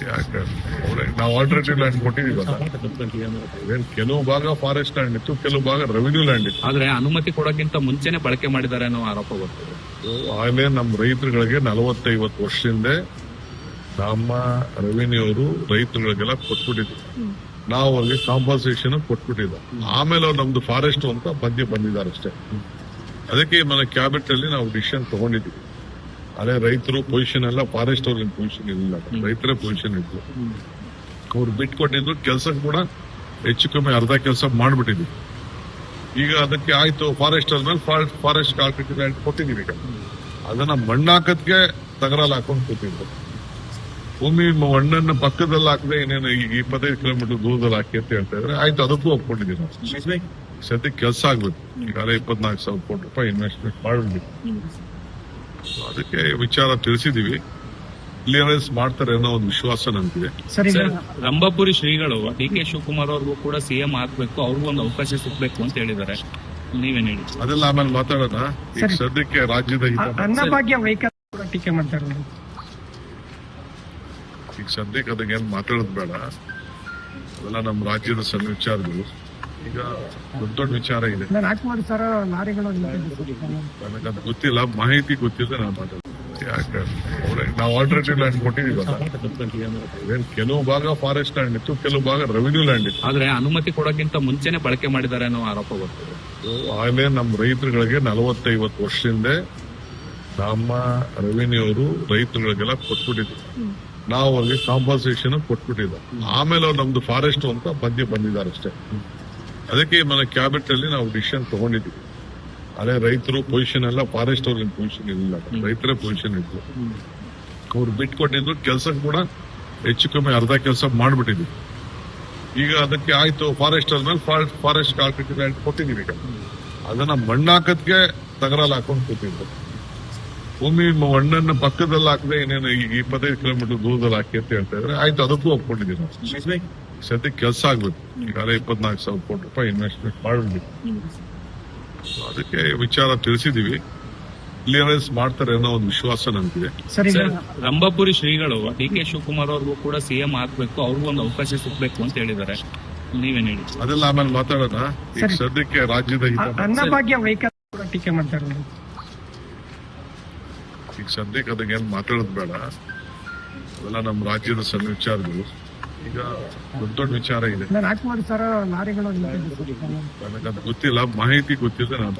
ಯಾಕೆ ನಾವು alternative land ಕೊಟ್ಟಿದೀವಲ್ಲ, ಕೆಲವು ಭಾಗ ಫಾರೆಸ್ಟ್ ಲ್ಯಾಂಡ್ ಇತ್ತು, ಕೆಲವು ಭಾಗ ರೆವಿನ್ಯೂ ಲ್ಯಾಂಡ್ ಇತ್ತು. ಆದ್ರೆ ಅನುಮತಿ ಕೊಡೋಕ್ಕಿಂತ ಮುಂಚೆನೆ ಬಳಕೆ ಮಾಡಿದ್ದಾರೆ ಅನ್ನೋ ಆರೋಪ ಬರ್ತದೆ. ಆಗಲೇ ನಮ್ಮ ರೈತರುಗಳಿಗೆ 40-50 ವರ್ಷದಿಂದ ನಮ್ಮ ರೆವಿನ್ಯೂ ಅವರು ರೈತರುಗಳಿಗೆಲ್ಲ ಕೊಟ್ಬಿಟ್ಟಿದ್ರು. ನಾವು ಅವ್ರಿಗೆ ಕಾಂಪನ್ಸೇಷನ್ ಕೊಟ್ಬಿಟ್ಟಿದ್ದ. ಆಮೇಲೆ ಅವ್ರು ನಮ್ದು ಫಾರೆಸ್ಟ್ ಅಂತ ಬಂದಿದ್ದಾರೆ ಅಷ್ಟೇ. ಅದಕ್ಕೆ మన ಕ್ಯಾಬಿನೆಟ್ ಅಲ್ಲಿ ನಾವು ಡಿಸಿಷನ್ ತಗೊಂಡಿದ್ವಿ. ಅದೇ ರೈತರು ಪೊಸಿಷನ್ ಎಲ್ಲ ಫಾರೆಸ್ಟ್ ಅವ್ರಿಗೆ ಪೊಸಿಷನ್ ಇಲ್ಲ, ರೈತರ ಪೊಸಿಷನ್ ಇತ್ತು. ಅವ್ರು ಬಿಟ್ಕೊಟ್ಟಿದ್ರು. ಕೆಲಸ ಕೂಡ ಹೆಚ್ಚು ಕಮ್ಮಿ ಅರ್ಧ ಕೆಲಸ ಮಾಡ್ಬಿಟ್ಟಿದ್ವಿ. ಈಗ ಅದಕ್ಕೆ ಆಯ್ತು ಫಾರೆಸ್ಟ್ ಆದ್ಮೇಲೆ ಫಾರೆಸ್ಟ್ ಆಲ್ಟರ್ನೇಟಿವ್ ಲ್ಯಾಂಡ್ ಕೊಟ್ಟಿದೀವಿ. ಈಗ ಅದನ್ನ ಮಣ್ಣಾಕದ್ಗೆ ತಗರಲ್ಲಿ ಹಾಕೊಂಡು ಕೂತಿದ್ರು. ಭೂಮಿ ಮಣ್ಣನ್ನ ಪಕ್ಕದಲ್ಲಿ ಹಾಕದೆ ಇನ್ನೇನು ಈಗ 25 ಕಿಲೋಮೀಟರ್ ದೂರದಲ್ಲಿ ಹಾಕಿ ಅಂತ ಹೇಳ್ತಾ ಇದ್ರೆ ಆಯ್ತು, ಅದಕ್ಕೂ ಒಪ್ಕೊಂಡಿದ್ದೀವಿ ನಾವು. ಸದ್ಯಕ್ಕೆ ಕೆಲಸ ಆಗ್ಬೇಕು. ಈಗಾಗಲೇ 24,000 ಕೋಟಿ ರೂಪಾಯಿ ಇನ್ವೆಸ್ಟ್ಮೆಂಟ್ ಮಾಡಿದ್ವಿ. ಅದಕ್ಕೆ ವಿಚಾರ ತಿಳಿಸಿದೀವಿ. ಕ್ಲಿಯರೆನ್ಸ್ ಮಾಡ್ತಾರೆ ಅನ್ನೋ ಒಂದು ವಿಶ್ವಾಸ ನಮ್ಗಿದೆ. ರಂಭಾಪುರಿ ಶ್ರೀಗಳು ಡಿ ಕೆ ಶಿವಕುಮಾರ್ ಅವ್ರಿಗೂ ಕೂಡ ಸಿಎಂ ಆಗ್ಬೇಕು, ಅವ್ರಿಗೂ ಒಂದು ಅವಕಾಶ ಸಿಗ್ಬೇಕು ಅಂತ ಹೇಳಿದ್ದಾರೆ. ನೀವೇನ್ ಹೇಳಿ? ಅದೆಲ್ಲ ಆಮೇಲೆ ಮಾತಾಡೋಣ. ಈಗ ಸದ್ಯಕ್ಕೆ ರಾಜ್ಯದ ಅನ್ನಭಾಗ್ಯ ವೆಹಿಕಲ್ ಟೀಕೆ ಮಾಡ್ತಾರೆ. ಈಗ ಸದ್ಯಕ್ಕೆ ಅದಕ್ಕೇನು ಮಾತಾಡೋದು ಬೇಡ. ಅದೆಲ್ಲ ನಮ್ಮ ರಾಜ್ಯದ ಸಣ್ಣ ವಿಚಾರಗಳು. ಈಗ ದೊಡ್ಡ ವಿಚಾರ ಇದೆ. ನನಗದು ಗೊತ್ತಿಲ್ಲ, ಮಾಹಿತಿ ಗೊತ್ತಿಲ್ಲ. ನಾನು ಮಾತಾಡ್ತೀನಿ. ಯಾಕೆ ನಾವು ಆಲ್ಟರ್ನೇಟಿವ್ ಲ್ಯಾಂಡ್ ಕೊಟ್ಟಿದೀವಲ್ಲ, ಕೆಲವು ಭಾಗ ಫಾರೆಸ್ಟ್ ಲ್ಯಾಂಡ್ ಇತ್ತು, ಕೆಲವು ಭಾಗ ರೆವಿನ್ಯೂ ಲ್ಯಾಂಡ್ ಇತ್ತು. ಆದ್ರೆ ಅನುಮತಿ ಕೊಡೋಕ್ಕಿಂತ ಮುಂಚೆನೆ ಬಳಕೆ ಮಾಡಿದ್ದಾರೆ ಅನ್ನೋ ಆರೋಪ ಬರ್ತದೆ. ಆಗಲೇ ನಮ್ಮ ರೈತರುಗಳಿಗೆ 40-50 ವರ್ಷದಿಂದ ನಮ್ಮ ರೆವಿನ್ಯೂ ಅವರು ರೈತರುಗಳಿಗೆಲ್ಲ ಕೊಟ್ಬಿಟ್ಟಿದ್ರು. ನಾವು ಅವ್ರಿಗೆ ಕಾಂಪನ್ಸೇಷನ್ ಕೊಟ್ಬಿಟ್ಟಿದ್ದ. ಆಮೇಲೆ ಅವ್ರು ನಮ್ದು ಫಾರೆಸ್ಟ್ ಅಂತ ಬಂದಿದ್ದಾರೆ ಅಷ್ಟೇ. ಅದಕ್ಕೆ మన ಕ್ಯಾಬಿನೆಟ್ ಅಲ್ಲಿ ನಾವು ಡಿಸಿಷನ್ ತಗೊಂಡಿದ್ವಿ. ಅದೇ ರೈತರು ಪೊಸಿಷನ್ ಎಲ್ಲ ಫಾರೆಸ್ಟ್ ಅವ್ರಿಗೆ ಪೊಸಿಷನ್ ಇಲ್ಲ, ರೈತರ ಪೊಸಿಷನ್ ಇತ್ತು. ಅವ್ರು ಬಿಟ್ಕೊಟ್ಟಿದ್ರು. ಕೆಲಸ ಕೂಡ ಹೆಚ್ಚು ಕಮ್ಮಿ ಅರ್ಧ ಕೆಲಸ ಮಾಡ್ಬಿಟ್ಟಿದ್ವಿ. ಈಗ ಅದಕ್ಕೆ ಆಯ್ತು ಫಾರೆಸ್ಟ್ ಆದ್ಮೇಲೆ ಫಾರೆಸ್ಟ್ ಆಲ್ಟರ್ನೇಟಿವ್ ಲ್ಯಾಂಡ್ ಕೊಟ್ಟಿದೀವಿ. ಈಗ ಅದನ್ನ ಮಣ್ಣಾಕದ್ಗೆ ತಗರಲ್ಲಿ ಹಾಕೊಂಡು ಕೂತಿದ್ರು. ಭೂಮಿ ಮಣ್ಣನ್ನ ಪಕ್ಕದಲ್ಲಿ ಹಾಕದೆ ಇನ್ನೇನು ಈಗ 25 ಕಿಲೋಮೀಟರ್ ದೂರದಲ್ಲಿ ಹಾಕಿ ಅಂತ ಹೇಳ್ತಾ ಇದ್ರೆ ಆಯ್ತು, ಅದಕ್ಕೂ ಒಪ್ಕೊಂಡಿದ್ದೀವಿ ನಾವು. ಸದ್ಯಕ್ಕೆ ಕೆಲಸ ಆಗ್ಬೇಕು. ಈಗಾಗಲೇ 24,000 ಕೋಟಿ ರೂಪಾಯಿ ಇನ್ವೆಸ್ಟ್ಮೆಂಟ್ ಮಾಡಿದ್ವಿ. ಅದಕ್ಕೆ ವಿಚಾರ ತಿಳಿಸಿದೀವಿ. ಕ್ಲಿಯರೆನ್ಸ್ ಮಾಡ್ತಾರೆ ಅನ್ನೋ ಒಂದು ವಿಶ್ವಾಸ ನಮ್ಗಿದೆ. ರಂಭಾಪುರಿ ಶ್ರೀಗಳು ಡಿ ಕೆ ಶಿವಕುಮಾರ್ ಅವ್ರಿಗೂ ಕೂಡ ಸಿಎಂ ಆಗ್ಬೇಕು, ಅವ್ರಿಗೂ ಒಂದು ಅವಕಾಶ ಸಿಗ್ಬೇಕು ಅಂತ ಹೇಳಿದ್ದಾರೆ. ನೀವೇನ್ ಹೇಳಿ? ಅದೆಲ್ಲ ಆಮೇಲೆ ಮಾತಾಡೋಣ. ಈಗ ಸದ್ಯಕ್ಕೆ ರಾಜ್ಯದ ಅನ್ನಭಾಗ್ಯ ವೆಹಿಕಲ್ ಟೀಕೆ ಮಾಡ್ತಾರೆ. ಈಗ ಸದ್ಯಕ್ಕೆ ಅದಕ್ಕೇನು ಮಾತಾಡೋದು ಬೇಡ. ಅದೆಲ್ಲ ನಮ್ಮ ರಾಜ್ಯದ ಸಣ್ಣ ವಿಚಾರಗಳು. ಈಗ ದೊಡ್ಡ ವಿಚಾರ ಇದೆ. ನನಗದು ಗೊತ್ತಿಲ್ಲ, ಮಾಹಿತಿ ಗೊತ್ತಿಲ್ಲ. ನಾನು